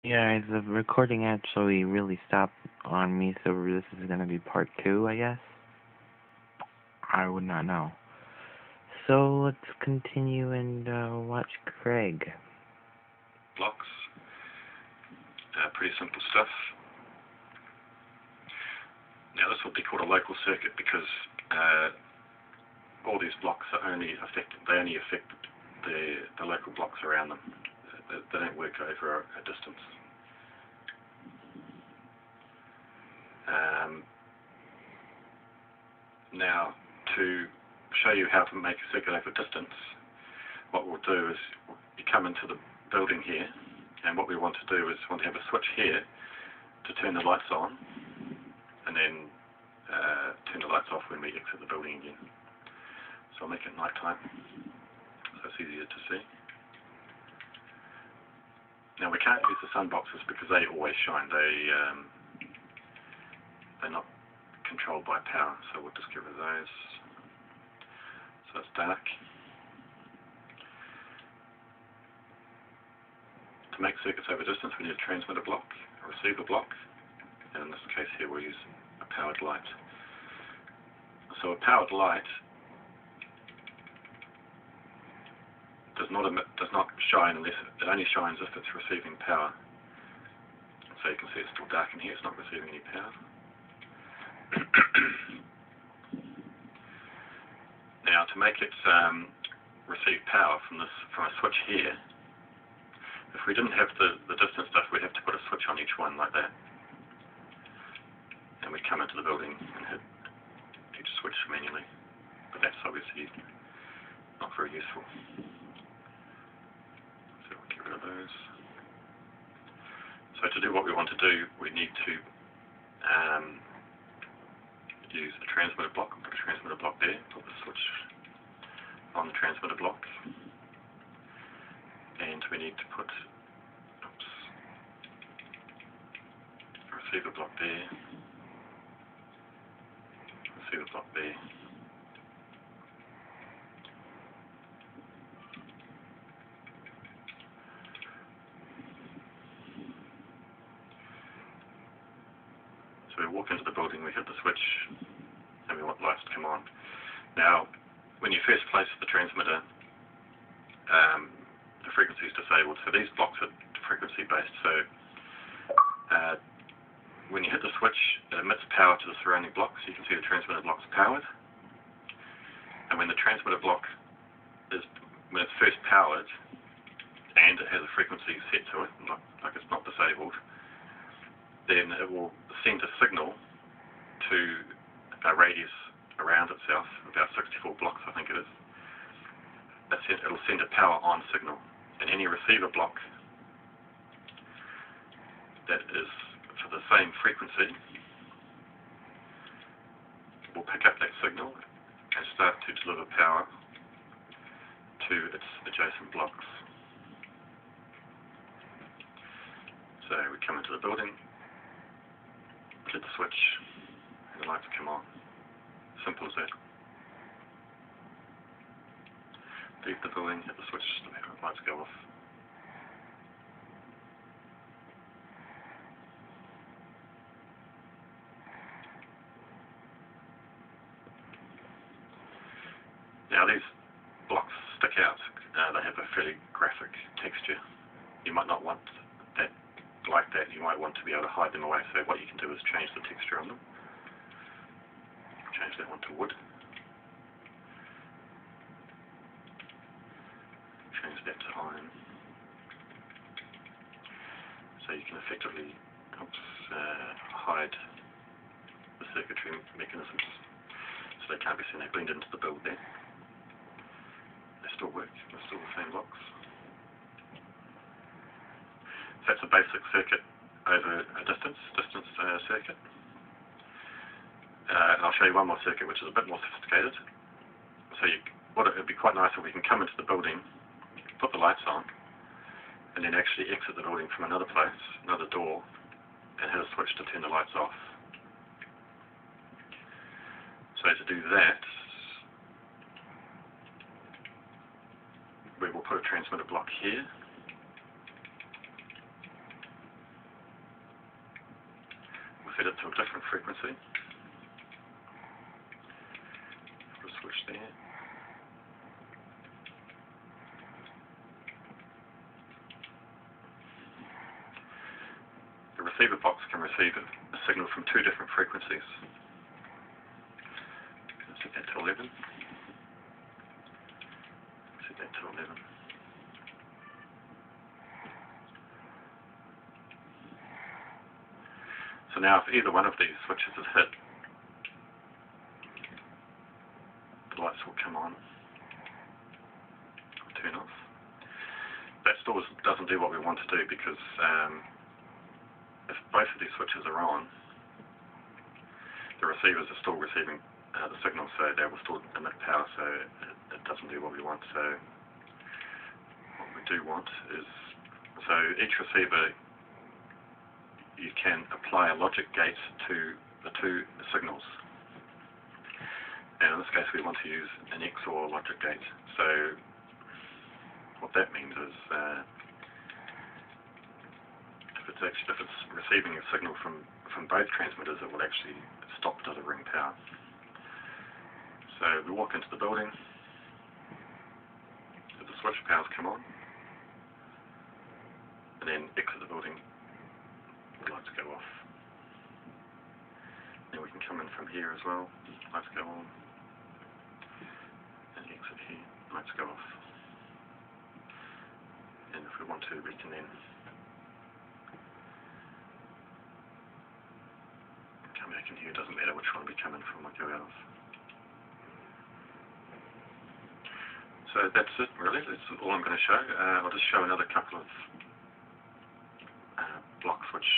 Yeah, the recording actually really stopped on me, so this is going to be part 2, I guess. I would not know. So let's continue and watch Craig. Blocks, pretty simple stuff. Now this would be called a local circuit because all these blocks are only affect the local blocks around them. They don't work over a distance. Now, to show you how to make a circuit over distance, what we'll do is you come into the building here, and what we want to do is want to have a switch here to turn the lights on, and then turn the lights off when we exit the building again. So I'll make it night time, so it's easier to see. Now we can't use the sun boxes because they always shine. They're not controlled by power, so we'll just get rid of those. So it's dark. To make circuits over distance, we need a transmitter block, a receiver block, and in this case here we'll use a powered light. So a powered light does not shine unless it only shines if it's receiving power. So you can see it's still dark in here; it's not receiving any power. Now, to make it receive power from a switch here, if we didn't have the distance stuff, we'd have to put a switch on each one like that, and we'd come into the building and hit each switch manually. But that's obviously not very useful. So we'll get rid of those. So to do what we want to do, we need to use the transmitter block. Put a transmitter block there, put the switch on the transmitter block, and we need to put a receiver block there, receiver block there, so we walk into the building, we hit the switch, and we want lights to come on. Now, when you first place the transmitter, the frequency is disabled, so these blocks are frequency based, so when you hit the switch, it emits power to the surrounding blocks. You can see the transmitter block's powered, and when the transmitter block when it's first powered, and it has a frequency set to it, like it's not disabled, then it will send a signal to a radius around itself, about 64 blocks I think it is. It'll send a power on signal, and any receiver block that is for the same frequency will pick up that signal and start to deliver power to its adjacent blocks. So we come into the building, hit the switch, and the lights come on. Simple as that. Leave the building, hit the switch, the lights go off. Now these blocks stick out. They have a fairly graphic texture. You might not want that like that. You might want to be able to hide them away. So what you can do is change the texture on them. Change that one to wood. Change that to iron. So you can effectively hide the circuitry mechanisms so they can't be seen. They blend into the build there. They still work. They're still the same blocks. So that's a basic circuit over a distance circuit. And I'll show you one more circuit which is a bit more sophisticated. So it would be quite nice if we can come into the building, put the lights on, and then actually exit the building from another place, another door, and hit a switch to turn the lights off. So to do that, we will put a transmitter block here, set it to a different frequency. Put a switch there. The receiver box can receive a signal from two different frequencies. Set that to 11. Set that to 11. So now if either one of these switches is hit, the lights will come on, turn off. That still doesn't do what we want to do, because if both of these switches are on, the receivers are still receiving the signal, so they will still emit power, so it doesn't do what we want. So what we do want is, so each receiver, you can apply a logic gate to the two signals. And in this case we want to use an XOR logic gate. So what that means is if it's receiving a signal from both transmitters, it will actually stop delivering power. So we walk into the building, if the switch powers come on, and then exit the building, the lights go off. Then we can come in from here as well, lights go on, and exit here, lights go off. And if we want to, we can then come back in here. It doesn't matter which one we come in from or go out of. So that's it really, that's all I'm going to show. I'll just show another couple of blocks which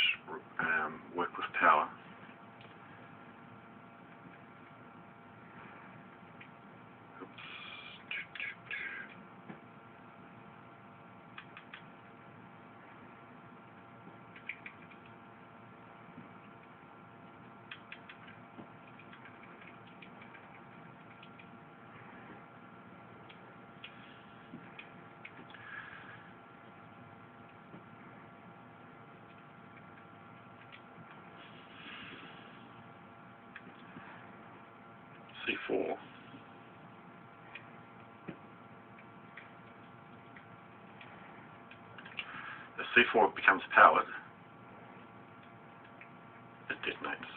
work with power. C4 as C4 becomes powered, it detonates.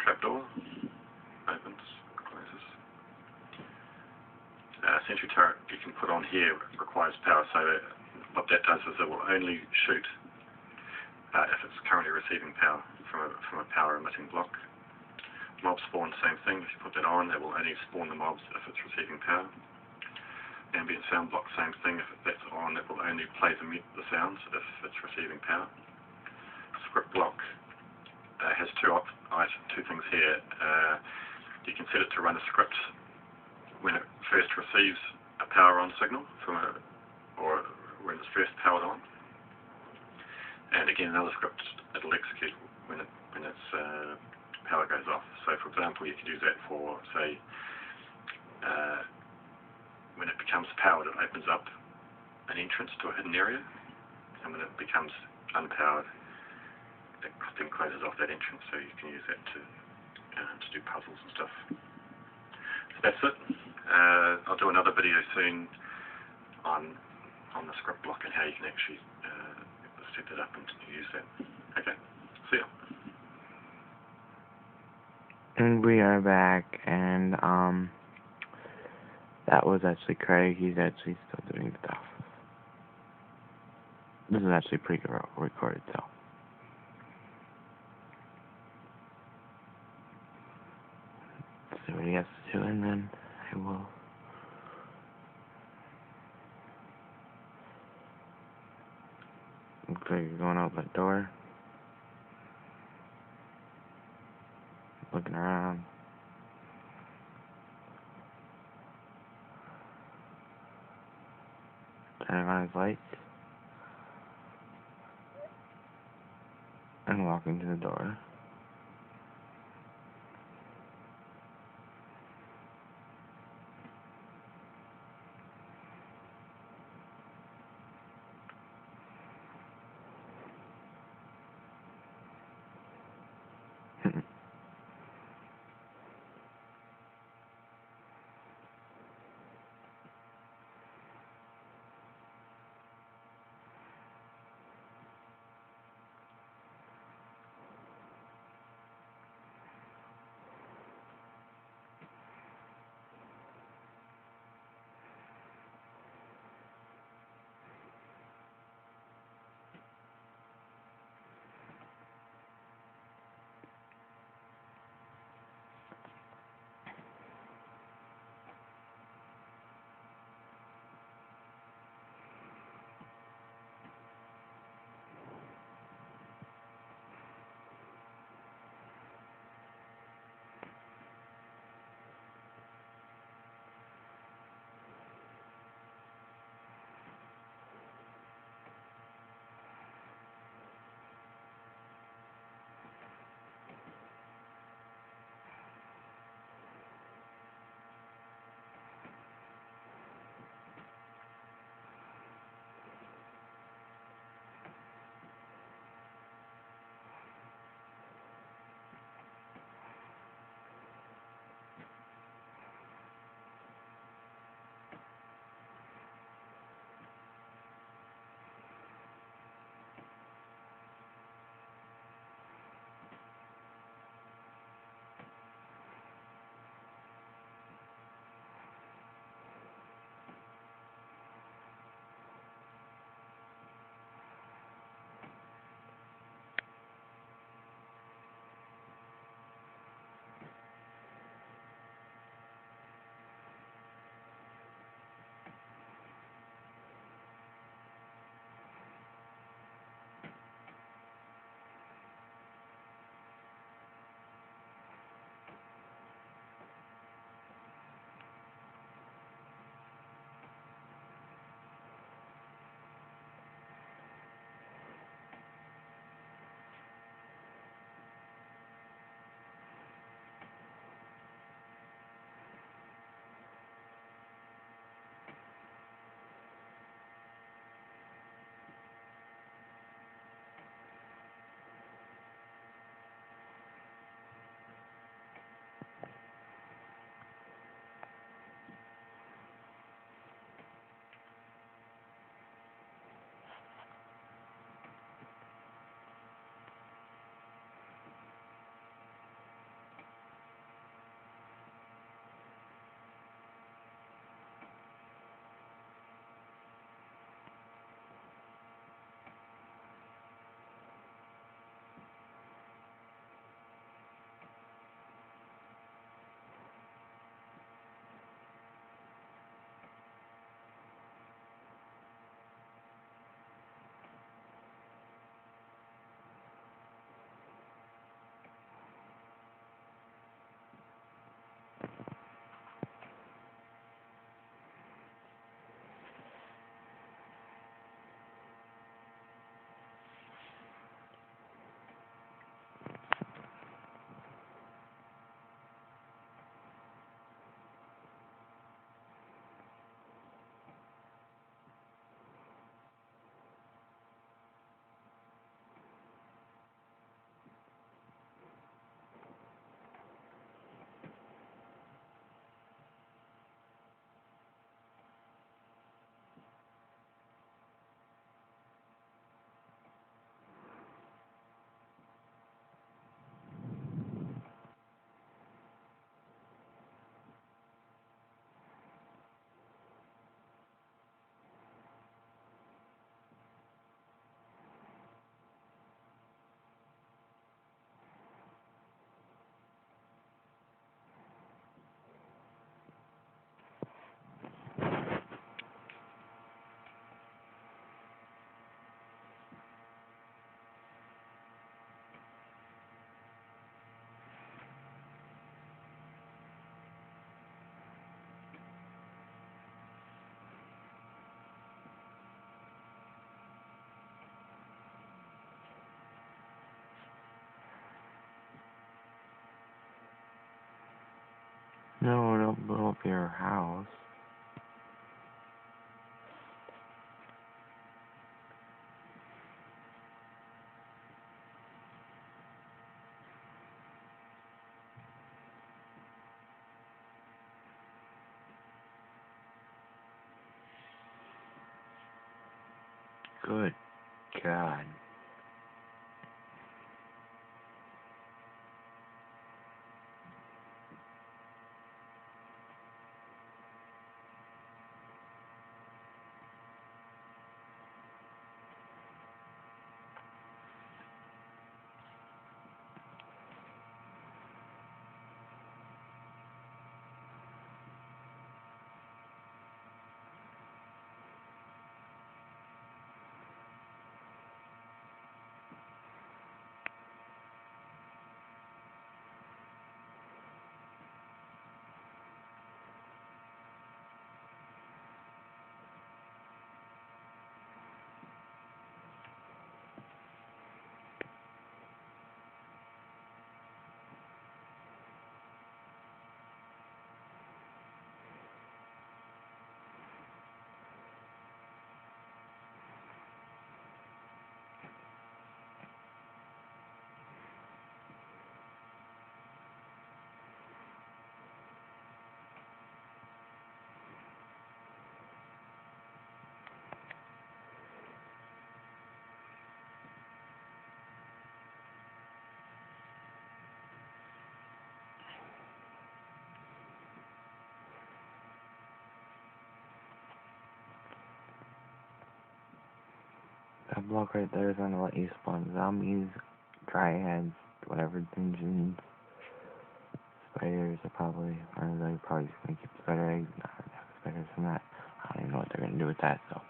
Trapdoor opens, closes. Sentry turret you can put on here requires power, so what that does is it will only shoot if it's currently receiving power from a power emitting block. Mob spawn, same thing. If you put that on, it will only spawn the mobs if it's receiving power. Ambient sound block, same thing. If that's on, it will only play the sounds if it's receiving power. Script block has two things here. You can set it to run a script when it first receives a power on signal or when it's first powered on. And again, another script it'll execute when its power goes off. So for example, you could use that for, say, when it becomes powered, it opens up an entrance to a hidden area, and when it becomes unpowered, it then closes off that entrance, so you can use that to do puzzles and stuff. So that's it. I'll do another video soon on the script block and how you can actually set that up and use that. Okay, see ya. And we are back, and that was actually Craig. He's actually still doing stuff. This is actually pre-recorded, so. Let's see what he has to do, and then I will So you're going out the door. Looking around. Turning on his lights. And walking to the door. No, don't blow up your house. Good God. That block right there is gonna let you spawn zombies, dryads, whatever, dungeons, spiders are probably, or they're probably just gonna keep the spider eggs, not have spiders from that. I don't even know what they're gonna do with that, so.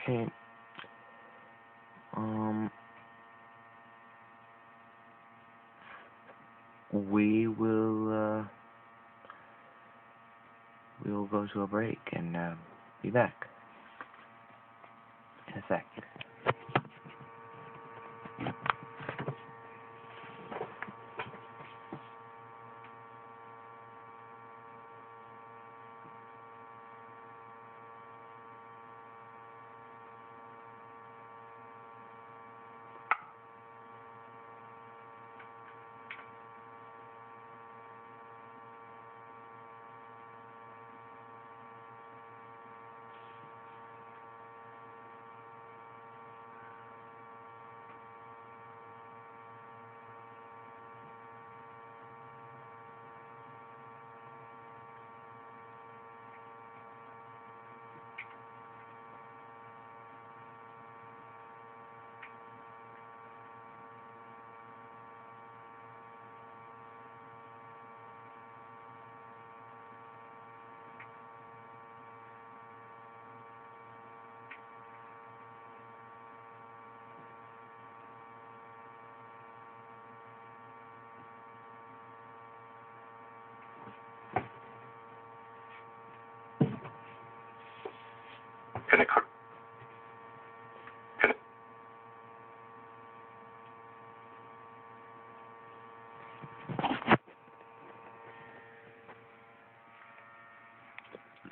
Okay. We will go to a break and be back in a sec.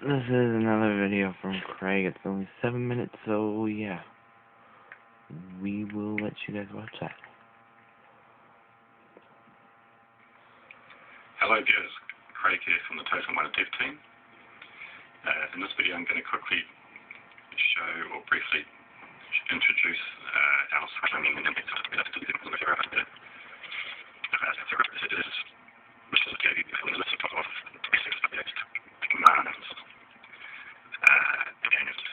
This is another video from Craig. It's only 7 minutes, so yeah. We will let you guys watch that. Hello viewers, Craig here from the totalminer dev team. In this video I'm going to quickly show or briefly introduce our swimming and which is a list of basic commands. Again, it's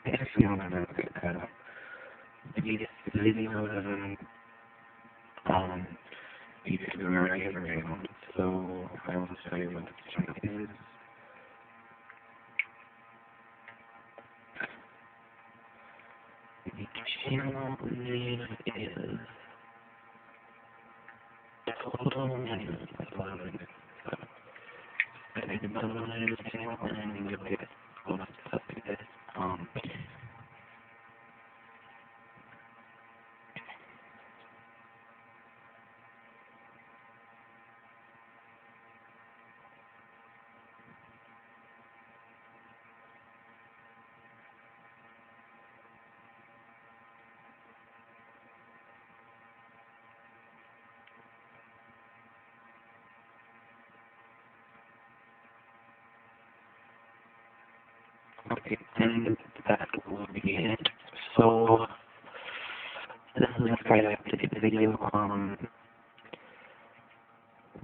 Actually, I'm gonna the video doesn't you can do it right now. So I will show you what the channel is. The channel name is totalminer. That's what I'm gonna do. So I think the totalminer channel and you'll get all the stuff like this. Okay, and that will be it. So this is right after the video.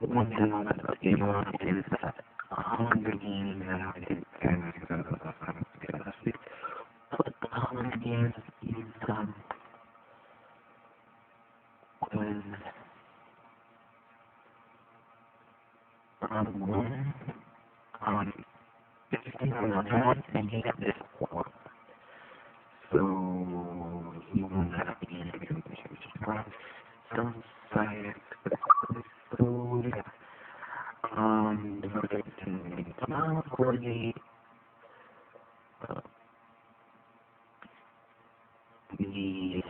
one thing about the game on is that 100 games that I did, and I forgot about that last week, but 100 games is, was, one, 15 on the round, and he got this 4. So, he won that game, some side, so, yeah. The verdict in about 48, the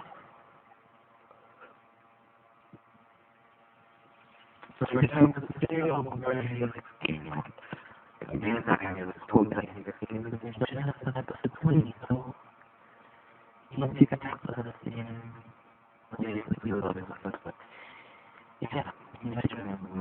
first time of the video, I'm going to use this game on. Again, I was told that I never came to the vision, but that's the point, so, you can have the, yeah, you love it, but, yeah, you have to remember.